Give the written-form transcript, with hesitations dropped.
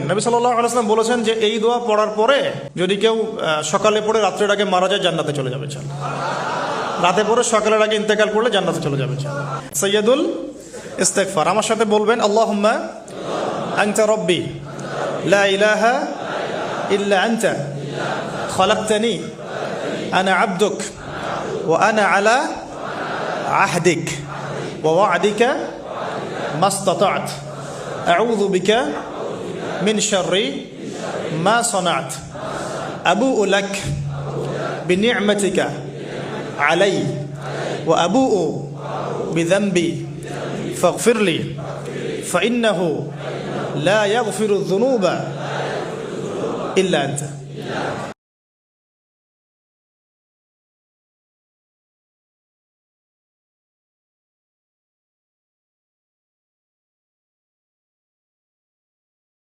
নবী সাল্লাল্লাহু আলাইহি ওয়াসাল্লাম বলেছেন যে এই দোয়া পড়ার পরে যদি কেউ সকালে পড়ে রাত্রের আগে মারা যায় জান্নাতে চলে যাবে। রাতে পড়ে সকালের আগে ইন্তেকাল করলে জান্নাতে চলে যাবে। সাইয়্যিদুল ইস্তিগফার, আমার সাথে বলবেন আল্লাহুম্মা আনতা রাব্বি লা ইলাহা ইল্লা আনতা খালাকতানি আনা আবদুক ওয়া আনা আলা আহদিক ওয়া ওয়া'দিকা মাস্তাতা'ত আউযু বিকা মিন শাররি মা সানা'ত আবুউ লাক বিনি'মাতিকা আলাই ওয়া আবুউ বিযানবি ফাগফির লি ফাইন্নাহু লা ইয়াগফিরুয যুনুবা ইল্লা আনতা।